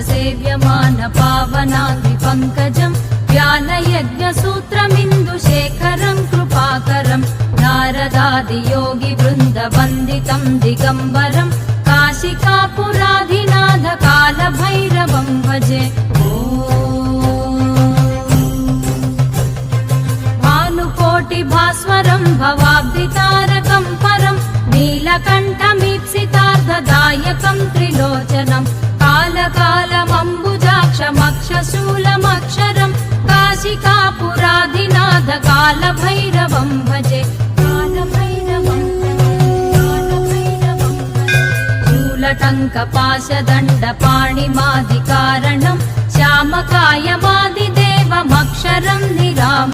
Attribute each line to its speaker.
Speaker 1: सेव्यमान पावनाङ्घ्रि पङ्कजम् ज्ञानयज्ञसूत्रमिन्दुशेखरं कृपाकरं नारदादियोगिवृन्दवन्दितं दिगम्बरं काशिकापुराधिनाथ कालभैरवं भजे। भानुकोटिभास्वरं भवाब्धितारकं परं नीलकण्ठमीप्सितार्धदायकं त्रिलोचनं कालकालमम्बुजाक्षमक्षशूलमक्षरं काशिकापुराधिनाथ कालभैरवं भजे। शूलटङ्कपाशदण्डपाणिमादिकारणं श्यामकायमादिदेवमक्षरं निराम